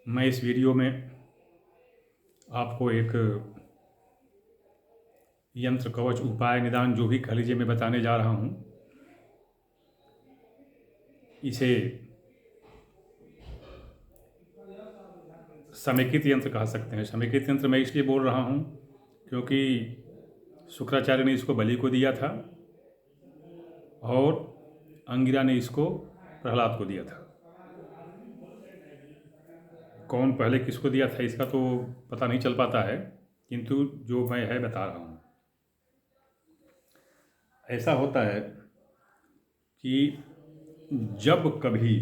मैं इस वीडियो में आपको एक यंत्र कवच उपाय निदान जो भी कह लीजिए मैं बताने जा रहा हूँ। इसे समेकित यंत्र कह सकते हैं। समेकित यंत्र मैं इसलिए बोल रहा हूँ क्योंकि शुक्राचार्य ने इसको बलि को दिया था और अंगिरा ने इसको प्रहलाद को दिया था। कौन पहले किसको दिया था इसका तो पता नहीं चल पाता है, किंतु जो मैं है बता रहा हूँ। ऐसा होता है कि जब कभी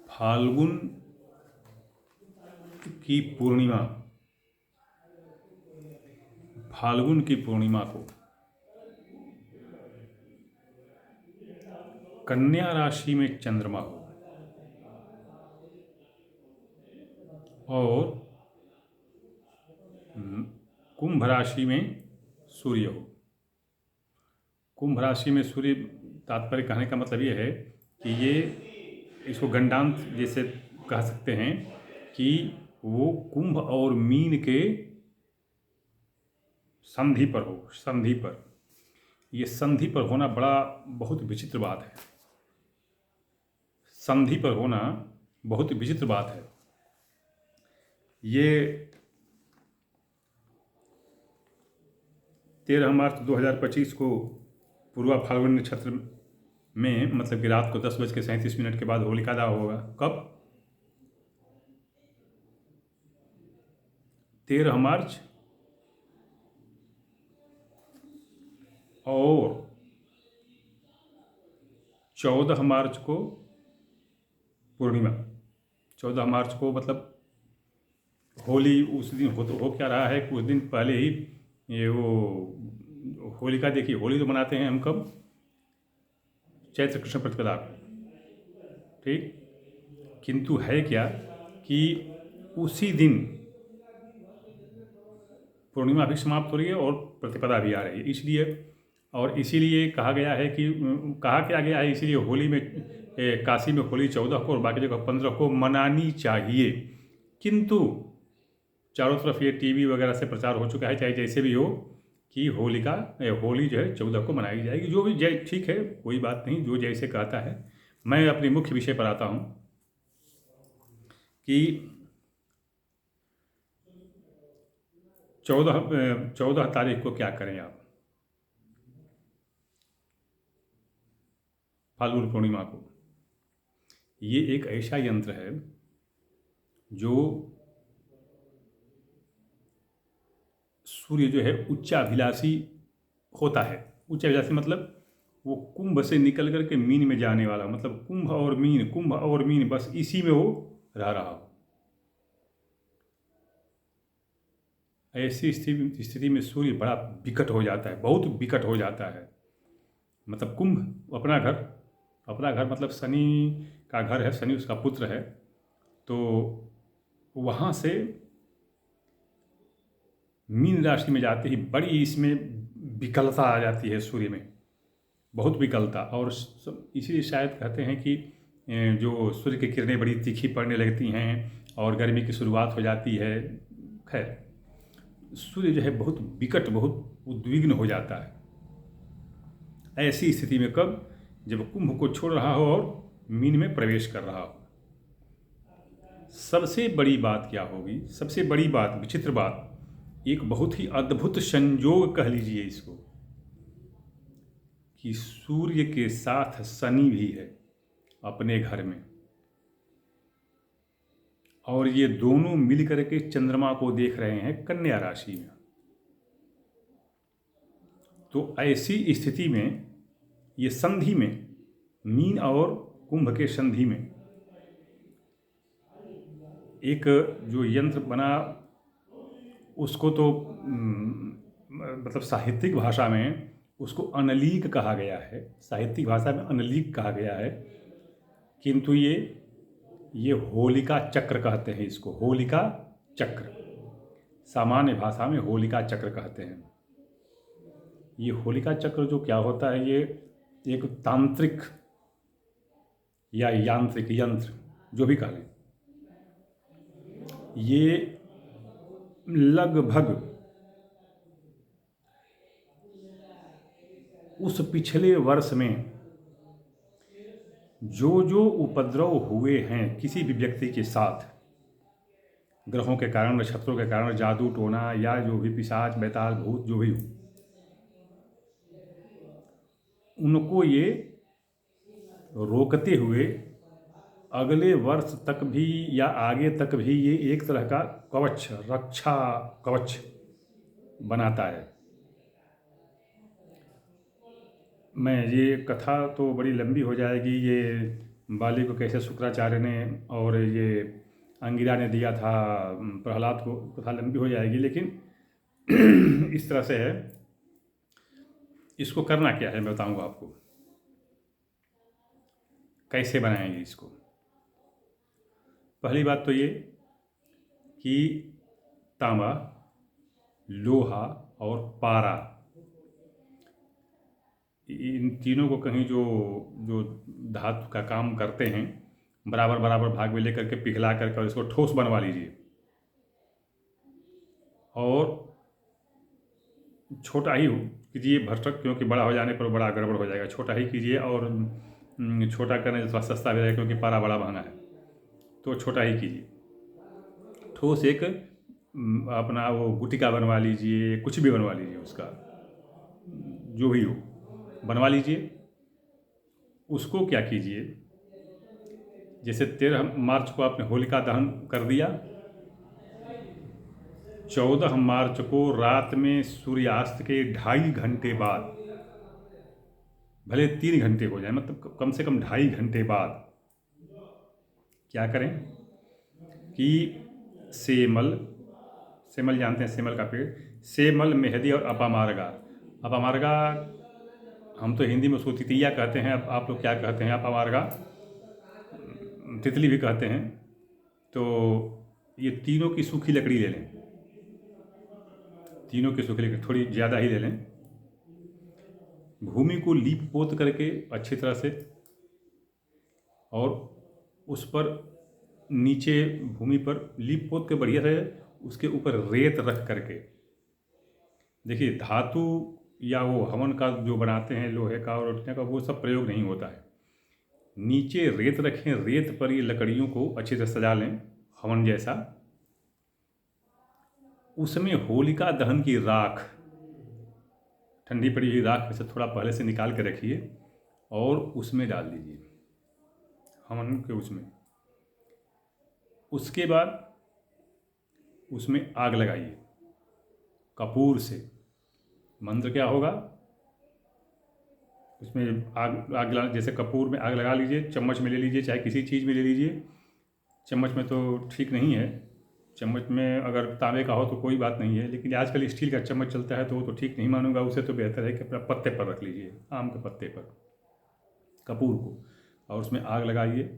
फाल्गुन की पूर्णिमा को कन्या राशि में चंद्रमा हो और कुंभ राशि में सूर्य हो। कुंभ राशि में सूर्य, तात्पर्य कहने का मतलब ये है कि ये इसको गंडांत जैसे कह सकते हैं कि वो कुंभ और मीन के संधि पर हो। संधि पर, ये संधि पर होना बहुत विचित्र बात है। संधि पर होना बहुत विचित्र बात है। ये 13 मार्च 2025 को पूर्वा फाल्गुन नक्षत्र में, मतलब कि रात को 10:37 के बाद होलिका दहन होगा। कब? 13 मार्च और 14 मार्च को पूर्णिमा। 14 मार्च को मतलब होली उस दिन हो क्या रहा है कि उस दिन पहले ही ये वो होलिका, देखिए होली तो मनाते हैं हम कब? चैत्र कृष्ण प्रतिपदा को, ठीक। किंतु है क्या कि उसी दिन पूर्णिमा भी समाप्त हो रही है और प्रतिपदा भी आ रही है, इसलिए और इसीलिए कहा गया है कि कहा क्या गया है, इसीलिए होली में काशी में होली 14 को और बाकी जगह 15 को मनानी चाहिए। किंतु चारों तरफ ये टीवी वगैरह से प्रचार हो चुका है, चाहे जैसे भी हो, कि होली जो है 14 को मनाई जाएगी। जो भी जय, ठीक है, कोई बात नहीं, जो जैसे कहता है। मैं अपने मुख्य विषय पर आता हूँ कि 14 तारीख को क्या करें आप, फाल्गुन पूर्णिमा को। ये एक ऐसा यंत्र है जो सूर्य जो है उच्चाभिलाषी होता है। उच्चाभिलाषी मतलब वो कुंभ से निकल करके मीन में जाने वाला, मतलब कुंभ और मीन, बस इसी में वो रह रहा हो। ऐसी स्थिति में सूर्य बड़ा विकट हो जाता है, बहुत विकट हो जाता है। मतलब कुंभ अपना घर मतलब शनि का घर है, शनि उसका पुत्र है, तो वहाँ से मीन राशि में जाते ही बड़ी इसमें विकलता आ जाती है सूर्य में, बहुत विकलता। और इसीलिए शायद कहते हैं कि जो सूर्य की किरणें बड़ी तीखी पड़ने लगती हैं और गर्मी की शुरुआत हो जाती है। खैर, सूर्य जो है बहुत विकट, बहुत उद्विग्न हो जाता है। ऐसी स्थिति में कब? जब कुंभ को छोड़ रहा हो और मीन में प्रवेश कर रहा हो। सबसे बड़ी बात क्या होगी? सबसे बड़ी बात, विचित्र बात, एक बहुत ही अद्भुत संयोग कह लीजिए इसको, कि सूर्य के साथ शनि भी है अपने घर में, और ये दोनों मिलकर के चंद्रमा को देख रहे हैं कन्या राशि में। तो ऐसी स्थिति में, ये संधि में, मीन और कुंभ के संधि में एक जो यंत्र बना, उसको तो मतलब साहित्यिक भाषा में उसको अनलीक कहा गया है। साहित्यिक भाषा में अनलीक कहा गया है, किंतु ये होलिका चक्र कहते हैं इसको। होलिका चक्र, सामान्य भाषा में होलिका चक्र कहते हैं। ये होलिका चक्र जो क्या होता है, ये एक तांत्रिक या यांत्रिक यंत्र, जो भी कह लें, ये लगभग उस पिछले वर्ष में जो जो उपद्रव हुए हैं किसी भी व्यक्ति के साथ, ग्रहों के कारण, नक्षत्रों के कारण, जादू टोना या जो भी पिशाच बैताल भूत जो भी हो, उनको ये रोकते हुए अगले वर्ष तक भी या आगे तक भी ये एक तरह का कवच, रक्षा कवच बनाता है। मैं ये कथा तो बड़ी लंबी हो जाएगी, ये बाली को कैसे शुक्राचार्य ने और ये अंगिरा ने दिया था प्रहलाद को, कथा लंबी हो जाएगी, लेकिन इस तरह से है। इसको करना क्या है मैं बताऊंगा आपको, कैसे बनाएंगे इसको। पहली बात तो ये कि तांबा, लोहा और पारा, इन तीनों को कहीं जो जो धातु का काम करते हैं, बराबर बराबर भाग में लेकर के पिघला करके और इसको ठोस बनवा लीजिए। और छोटा ही कीजिए भरसक, क्योंकि बड़ा हो जाने पर बड़ा गड़बड़ हो जाएगा। छोटा ही कीजिए और छोटा करने से थोड़ा सस्ता भी रहेगा, क्योंकि पारा बड़ा महंगा है, तो छोटा ही कीजिए। ठोस एक अपना वो गुटिका बनवा लीजिए, कुछ भी बनवा लीजिए, उसका जो भी हो बनवा लीजिए। उसको क्या कीजिए, जैसे 13 मार्च को आपने होलिका दहन कर दिया, 14 मार्च को रात में सूर्यास्त के 2.5 घंटे बाद, भले 3 घंटे हो जाए, मतलब कम से कम 2.5 घंटे बाद क्या करें कि सेमल, सेमल जानते हैं, सेमल का पेड़, सेमल, मेहंदी और अपामार्गा। अपामार्गा हम तो हिंदी में उसको तितलिया कहते हैं, अब आप लोग क्या कहते हैं, अपामार्गा तितली भी कहते हैं। तो ये तीनों की सूखी लकड़ी ले लें, तीनों की सूखी लकड़ी थोड़ी ज़्यादा ही ले लें। भूमि को लीप पोत करके अच्छी तरह से, और उस पर नीचे भूमि पर लीप पोत के बढ़िया से उसके ऊपर रेत रख करके, देखिए धातु या वो हवन का जो बनाते हैं लोहे का और रोटियाँ का, वो सब प्रयोग नहीं होता है। नीचे रेत रखें, रेत पर ये लकड़ियों को अच्छी तरह सजा लें हवन जैसा। उसमें होलिका दहन की राख, ठंडी पड़ी हुई राख में से थोड़ा पहले से निकाल के रखिए और उसमें डाल दीजिए, हवन के उसमें। उसके बाद उसमें आग लगाइए कपूर से। मंत्र क्या होगा, उसमें आग लगा, जैसे कपूर में आग लगा लीजिए, चम्मच में ले लीजिए, चाहे किसी चीज़ में ले लीजिए। चम्मच में तो ठीक नहीं है, चम्मच में अगर तांबे का हो तो कोई बात नहीं है, लेकिन आजकल स्टील का चम्मच चलता है तो वो तो ठीक नहीं मानूंगा। उसे तो बेहतर है कि अपना पत्ते पर रख लीजिए, आम के पत्ते पर कपूर को, और उसमें आग लगाइए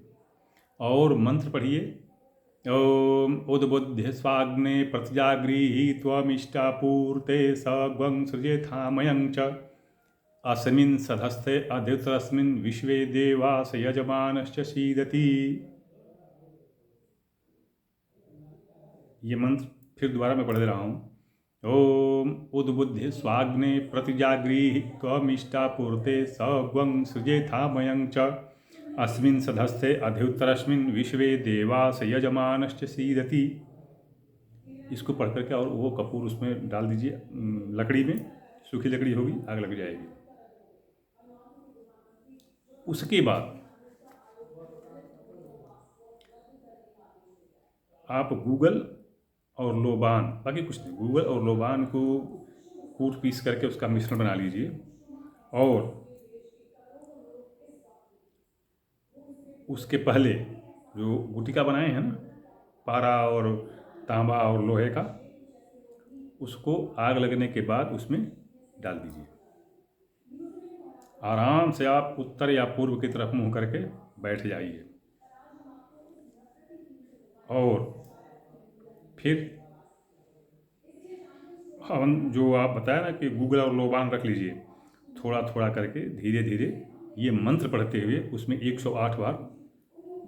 और मंत्र पढ़िए। ओम उद्बुद्ध स्वाग्ने प्रतिजागृही त्वमिष्टापूर्ते सग्वं सृजेथामयं च अस्मिन् सधस्ते अद्युतरस्मिन् विश्वे देवास यजमानश्च सीदति। ये मंत्र फिर दोबारा मैं पढ़ दे रहा हूँ। ओम उद्बुद्ध स्वाग्ने प्रतिजागृही त्वमिष्टापूर्ते सग्वं सृजेथामयं च अस्मिन् सधस्ते अधिउत्तरस्मिन् विश्वे देवास यजमानश्च सीदति। इसको पढ़ करके और वो कपूर उसमें डाल दीजिए, लकड़ी में, सूखी लकड़ी होगी, आग लग जाएगी। उसके बाद आप गूगल और लोबान, बाकी कुछ नहीं, गूगल और लोबान को कूट पीस करके उसका मिश्रण बना लीजिए और उसके पहले जो गुटिका बनाए हैं ना, पारा और तांबा और लोहे का, उसको आग लगने के बाद उसमें डाल दीजिए। आराम से आप उत्तर या पूर्व की तरफ मुंह करके बैठ जाइए और फिर हवन जो आप बताया ना कि गूगल और लोबान रख लीजिए, थोड़ा थोड़ा करके धीरे धीरे ये मंत्र पढ़ते हुए उसमें 108 बार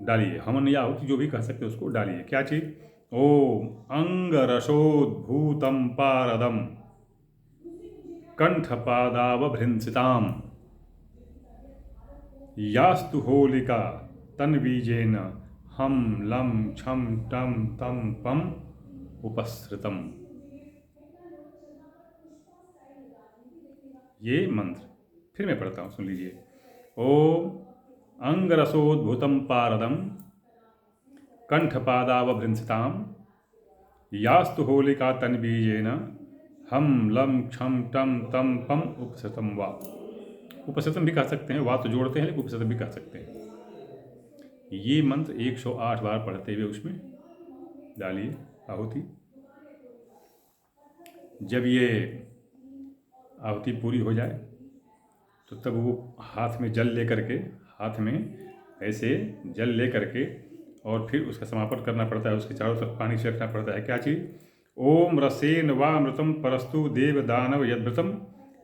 डालिए, हवन या आहुति जो भी कह सकते हैं उसको डालिए। क्या चीज़? ओम अंगरसोद्भूतं पारदम कंठपादावभृंसिताम यास्तु होलिका तन्बीजेन हम लं छम टम तम पम उपसृतम। ये मंत्र फिर मैं पढ़ता हूँ, सुन लीजिए। ओम अंगरसोद्भूतं पारदम कंठपादावभृंसिताम यास्तु होलिका तन्बीजेन हम लं क्षम टम तम पम उपसृतम वा। उपसृतम भी कह सकते हैं, वा तो जोड़ते हैं, लेकिन उपसृतम भी कह सकते हैं। ये मंत्र 108 बार पढ़ते हुए उसमें डालिए आहुति। जब ये आहुति पूरी हो जाए तो तब वो हाथ में जल ले करके, हाथ में ऐसे जल ले करके, और फिर उसका समापन करना पड़ता है, उसके चारों तरफ पानी छिड़कना पड़ता है। क्या चीज़? ओम रसेन वामृतम परस्तु देव दानव यद्व्रतम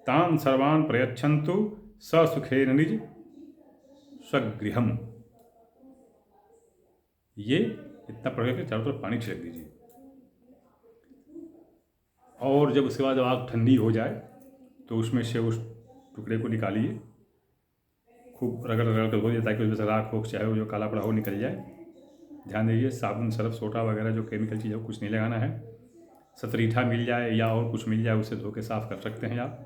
तान सर्वान् प्रयच्छन्तु स सुखेन निज स्वगृहम। ये इतना पढ़ के चारों तरफ पानी छिड़क दीजिए। और जब उसके बाद जब आग ठंडी हो जाए तो उसमें से उस टुकड़े को निकालिए, खूब रगड़ रगड़ कर धोइए ताकि उसमें से राख हो, चाहे वो जो काला पड़ा हो निकल जाए। ध्यान दीजिए, साबुन सर्फ सोडा वगैरह जो केमिकल चीज़ है कुछ नहीं लगाना है। सतरीठा मिल जाए या और कुछ मिल जाए, उसे धो के साफ़ कर सकते हैं आप।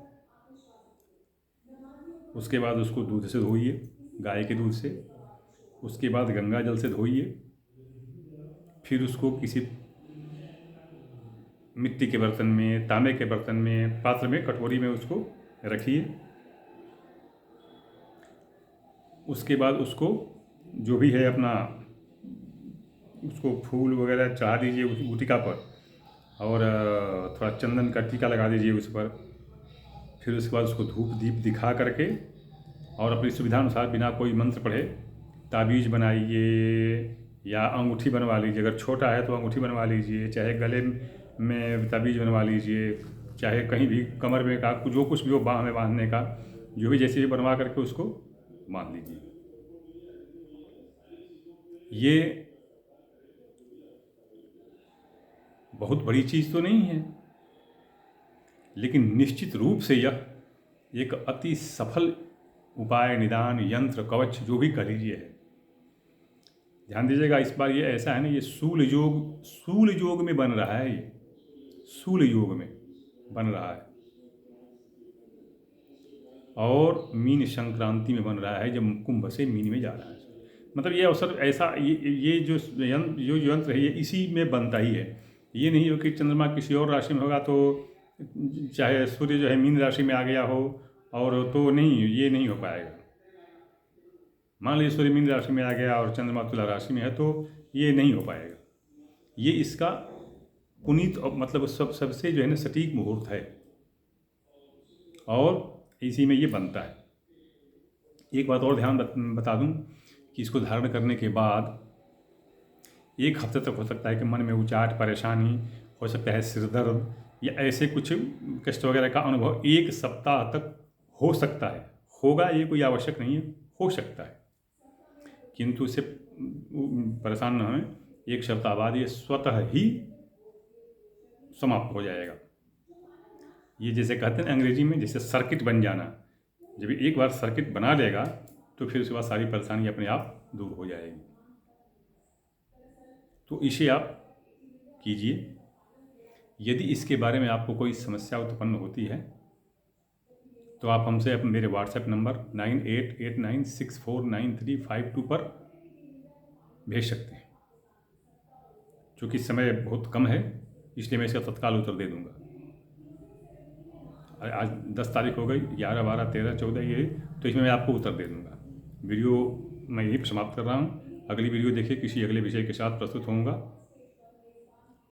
उसके बाद उसको दूध से धोइए, गाय के दूध से। उसके बाद गंगा जल से धोइए। फिर उसको किसी मिट्टी के बर्तन में, तांबे के बर्तन में, पात्र में, कटोरी में उसको रखिए। उसके बाद उसको जो भी है अपना, उसको फूल वगैरह चढ़ा दीजिए उस गुटिका पर, और थोड़ा चंदन का टीका लगा दीजिए उस पर। फिर उसके बाद उसको धूप दीप दिखा करके और अपनी सुविधानुसार बिना कोई मंत्र पढ़े ताबीज़ बनाइए या अंगूठी बनवा लीजिए। अगर छोटा है तो अंगूठी बनवा लीजिए, चाहे गले में ताबीज़ बनवा लीजिए, चाहे कहीं भी कमर में का जो कुछ भी हो, बाह में बांधने का, जो भी जैसे भी बनवा करके उसको बांध लीजिए। ये बहुत बड़ी चीज़ तो नहीं है, लेकिन निश्चित रूप से यह एक अति सफल उपाय, निदान, यंत्र, कवच जो भी कह लीजिए है। ध्यान दीजिएगा, इस बार ये ऐसा है ना, ये सूल योग में बन रहा है। ये सूल योग में बन रहा है और मीन संक्रांति में बन रहा है, जब कुंभ से मीन में जा रहा है। मतलब ये अवसर ऐसा, ये जो यंत्र है ये इसी में बनता ही है। ये नहीं हो कि चंद्रमा किसी और राशि में होगा तो, चाहे सूर्य जो है मीन राशि में आ गया हो और तो नहीं, ये नहीं हो पाएगा। मान लीजिए सूर्य मीन राशि में आ गया और चंद्रमा तुला राशि में है तो ये नहीं हो पाएगा। ये इसका पुनीत मतलब सबसे जो है ना सटीक मुहूर्त है और इसी में ये बनता है। एक बात और ध्यान बता दूं कि इसको धारण करने के बाद 1 हफ्ते तक हो सकता है कि मन में उचाट, परेशानी, हो सकता है सिर दर्द या ऐसे कुछ कष्ट वगैरह का अनुभव 1 सप्ताह तक हो सकता है। होगा ये कोई आवश्यक नहीं है, हो सकता है, किंतु इससे परेशान न हों। 1 सप्ताह बाद ये स्वतः ही समाप्त हो जाएगा। ये जैसे कहते हैं अंग्रेजी में, जैसे सर्किट बन जाना। जब एक बार सर्किट बना लेगा तो फिर उसके बाद सारी परेशानी अपने आप दूर हो जाएगी। तो इसे आप कीजिए। यदि इसके बारे में आपको कोई समस्या उत्पन्न होती है तो आप हमसे अपने मेरे व्हाट्सएप नंबर 9889649352 पर भेज सकते हैं। चूँकि समय बहुत कम है इसलिए मैं इसका तत्काल उत्तर दे दूंगा। आज 10 तारीख हो गई, 11, 12, 13, 14 ये, तो इसमें मैं आपको उत्तर दे दूंगा। वीडियो मैं यहीं पर समाप्त कर रहा हूँ। अगली वीडियो देखिए, किसी अगले विषय के साथ प्रस्तुत होऊंगा।